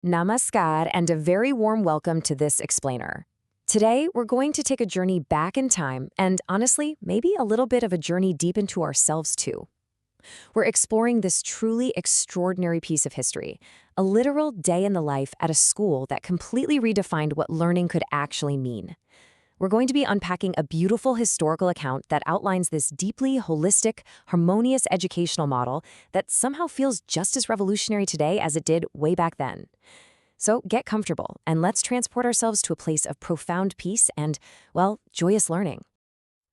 Namaskar and a very warm welcome to this explainer. Today, we're going to take a journey back in time and, honestly, maybe a little bit of a journey deep into ourselves, too. We're exploring this truly extraordinary piece of history, a literal day in the life at a school that completely redefined what learning could actually mean. We're going to be unpacking a beautiful historical account that outlines this deeply holistic, harmonious educational model that somehow feels just as revolutionary today as it did way back then. So get comfortable and let's transport ourselves to a place of profound peace and, well, joyous learning.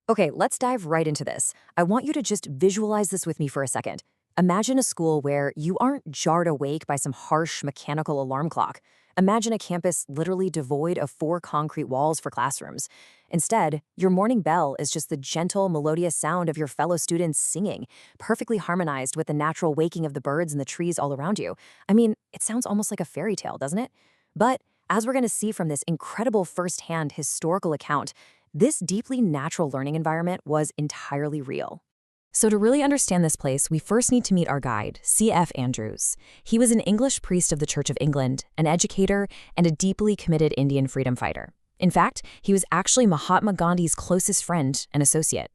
Okay, let's dive right into this. I want you to just visualize this with me for a second. Imagine a school where you aren't jarred awake by some harsh mechanical alarm clock. Imagine a campus literally devoid of four concrete walls for classrooms. Instead, your morning bell is just the gentle, melodious sound of your fellow students singing, perfectly harmonized with the natural waking of the birds and the trees all around you. I mean, it sounds almost like a fairy tale, doesn't it? But as we're going to see from this incredible first-hand historical account, this deeply natural learning environment was entirely real. So to really understand this place, we first need to meet our guide, C.F. Andrews. He was an English priest of the Church of England, an educator, and a deeply committed Indian freedom fighter. In fact, he was actually Mahatma Gandhi's closest friend and associate.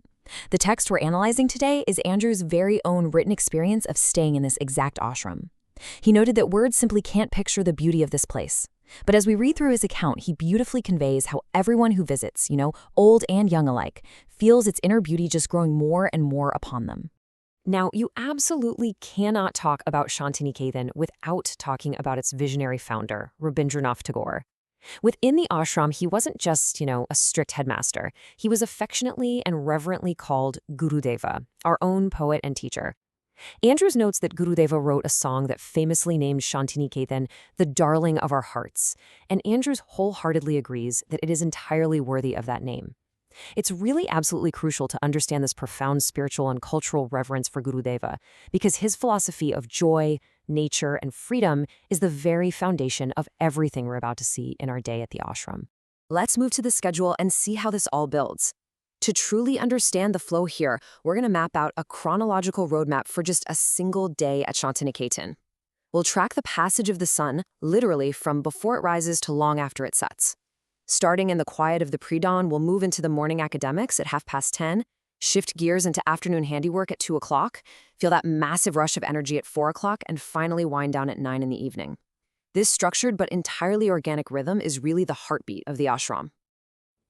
The text we're analyzing today is Andrews' very own written experience of staying in this exact ashram. He noted that words simply can't picture the beauty of this place. But as we read through his account, he beautifully conveys how everyone who visits, old and young alike, feels its inner beauty just growing more and more upon them. Now, you absolutely cannot talk about Shantiniketan without talking about its visionary founder, Rabindranath Tagore. Within the ashram, he wasn't just, a strict headmaster. He was affectionately and reverently called Gurudeva, our own poet and teacher. Andrews notes that Gurudeva wrote a song that famously named Shantiniketan the darling of our hearts, and Andrews wholeheartedly agrees that it is entirely worthy of that name. It's really absolutely crucial to understand this profound spiritual and cultural reverence for Gurudeva, because his philosophy of joy, nature, and freedom is the very foundation of everything we're about to see in our day at the ashram. Let's move to the schedule and see how this all builds. To truly understand the flow here, we're going to map out a chronological roadmap for just a single day at Shantiniketan. We'll track the passage of the sun, literally from before it rises to long after it sets. Starting in the quiet of the pre-dawn, we'll move into the morning academics at 10:30, shift gears into afternoon handiwork at 2 o'clock, feel that massive rush of energy at 4 o'clock, and finally wind down at 9 in the evening. This structured but entirely organic rhythm is really the heartbeat of the ashram.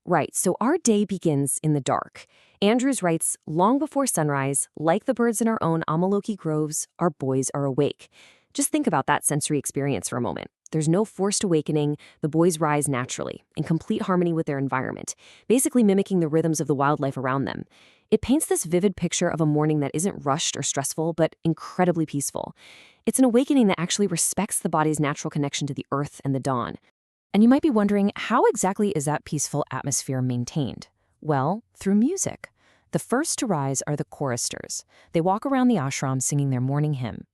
Right, so our day begins in the dark. Andrews writes, long before sunrise, like the birds in our own Amaloki groves, our boys are awake. Just think about that sensory experience for a moment. There's no forced awakening. The boys rise naturally, in complete harmony with their environment, basically mimicking the rhythms of the wildlife around them. It paints this vivid picture of a morning that isn't rushed or stressful, but incredibly peaceful. It's an awakening that actually respects the body's natural connection to the earth and the dawn. And you might be wondering, how exactly is that peaceful atmosphere maintained? Well, through music. The first to rise are the choristers. They walk around the ashram singing their morning hymn.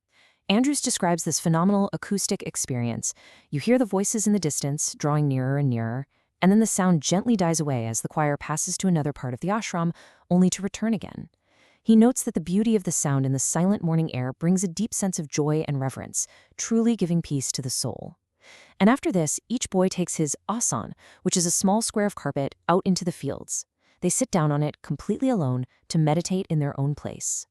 Andrews describes this phenomenal acoustic experience. You hear the voices in the distance, drawing nearer and nearer, and then the sound gently dies away as the choir passes to another part of the ashram, only to return again. He notes that the beauty of the sound in the silent morning air brings a deep sense of joy and reverence, truly giving peace to the soul. And after this, each boy takes his asan, which is a small square of carpet, out into the fields. They sit down on it completely alone to meditate in their own place.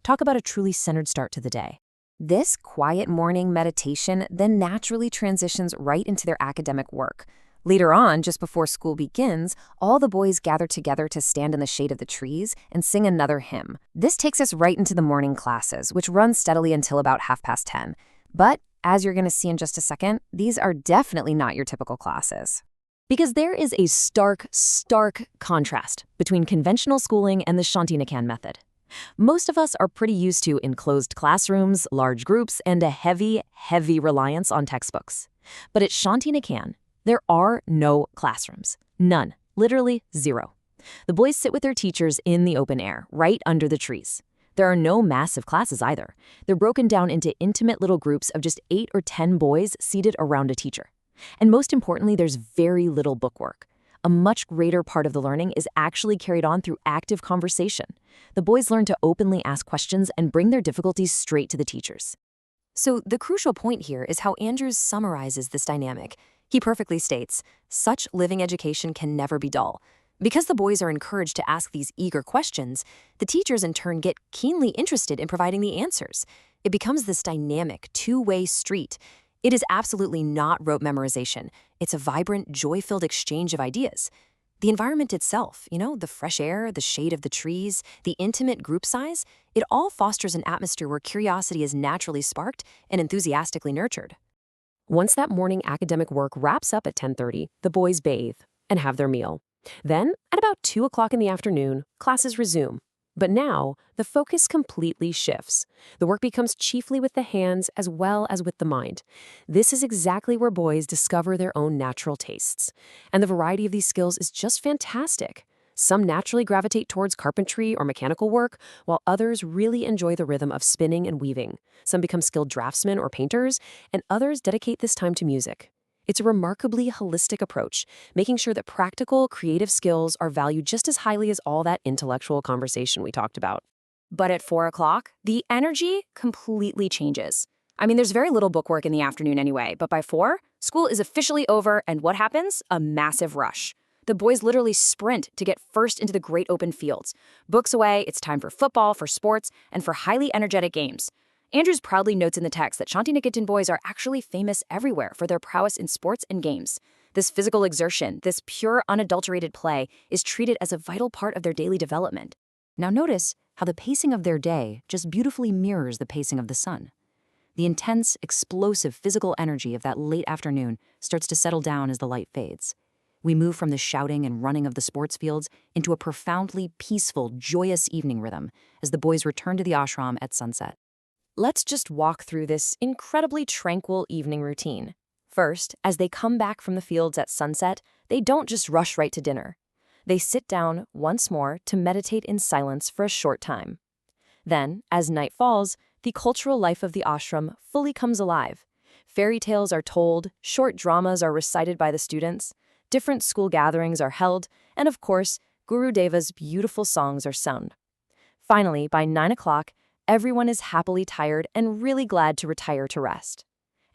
Talk about a truly centered start to the day. This quiet morning meditation then naturally transitions right into their academic work. Later on, just before school begins, all the boys gather together to stand in the shade of the trees and sing another hymn. This takes us right into the morning classes, which run steadily until about 10:30. But as you're going to see in just a second, these are definitely not your typical classes. Because there is a stark contrast between conventional schooling and the Shantiniketan method. Most of us are pretty used to enclosed classrooms, large groups, and a heavy reliance on textbooks. But at Shantiniketan, there are no classrooms. None. Literally zero. The boys sit with their teachers in the open air, right under the trees. There are no massive classes either. They're broken down into intimate little groups of just 8 or 10 boys seated around a teacher. And most importantly, there's very little bookwork. A much greater part of the learning is actually carried on through active conversation. The boys learn to openly ask questions and bring their difficulties straight to the teachers. So the crucial point here is how Andrews summarizes this dynamic. He perfectly states, such living education can never be dull. Because the boys are encouraged to ask these eager questions, the teachers in turn get keenly interested in providing the answers. It becomes this dynamic, two-way street. It is absolutely not rote memorization. It's a vibrant, joy-filled exchange of ideas. The environment itself, the fresh air, the shade of the trees, the intimate group size, it all fosters an atmosphere where curiosity is naturally sparked and enthusiastically nurtured. Once that morning academic work wraps up at 10:30, the boys bathe and have their meal. Then, at about 2 o'clock in the afternoon, classes resume. But now, the focus completely shifts. The work becomes chiefly with the hands as well as with the mind. This is exactly where boys discover their own natural tastes. And the variety of these skills is just fantastic. Some naturally gravitate towards carpentry or mechanical work, while others really enjoy the rhythm of spinning and weaving. Some become skilled draftsmen or painters, and others dedicate this time to music. It's a remarkably holistic approach, making sure that practical, creative skills are valued just as highly as all that intellectual conversation we talked about. But at 4 o'clock, the energy completely changes. There's very little bookwork in the afternoon anyway, but by 4, school is officially over, and what happens? A massive rush. The boys literally sprint to get first into the great open fields. Books away, it's time for football, for sports, and for highly energetic games. Andrews proudly notes in the text that Shantiniketan boys are actually famous everywhere for their prowess in sports and games. This physical exertion, this pure, unadulterated play, is treated as a vital part of their daily development. Now notice how the pacing of their day just beautifully mirrors the pacing of the sun. The intense, explosive physical energy of that late afternoon starts to settle down as the light fades. We move from the shouting and running of the sports fields into a profoundly peaceful, joyous evening rhythm as the boys return to the ashram at sunset. Let's just walk through this incredibly tranquil evening routine. First, as they come back from the fields at sunset, they don't just rush right to dinner. They sit down once more to meditate in silence for a short time. Then, as night falls, the cultural life of the ashram fully comes alive. Fairy tales are told, short dramas are recited by the students, different school gatherings are held, and of course, Guru Deva's beautiful songs are sung. Finally, by 9 o'clock, everyone is happily tired and really glad to retire to rest.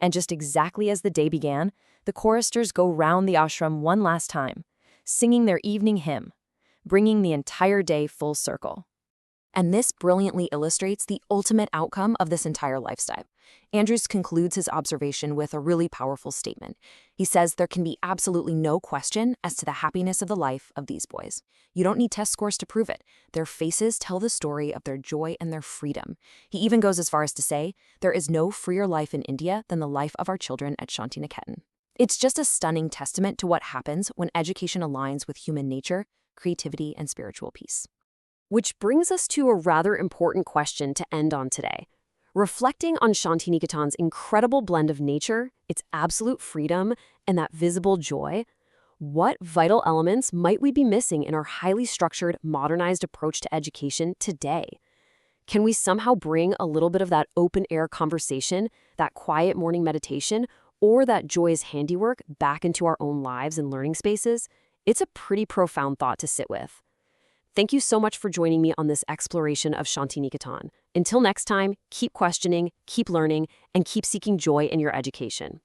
And just exactly as the day began, the choristers go round the ashram one last time, singing their evening hymn, bringing the entire day full circle. And this brilliantly illustrates the ultimate outcome of this entire lifestyle. Andrews concludes his observation with a really powerful statement. He says there can be absolutely no question as to the happiness of the life of these boys. You don't need test scores to prove it. Their faces tell the story of their joy and their freedom. He even goes as far as to say, there is no freer life in India than the life of our children at Shantiniketan. It's just a stunning testament to what happens when education aligns with human nature, creativity, and spiritual peace. Which brings us to a rather important question to end on today. Reflecting on Shantiniketan's incredible blend of nature, its absolute freedom, and that visible joy, what vital elements might we be missing in our highly structured, modernized approach to education today? Can we somehow bring a little bit of that open-air conversation, that quiet morning meditation, or that joyous handiwork back into our own lives and learning spaces? It's a pretty profound thought to sit with. Thank you so much for joining me on this exploration of Shantiniketan. Until next time, keep questioning, keep learning, and keep seeking joy in your education.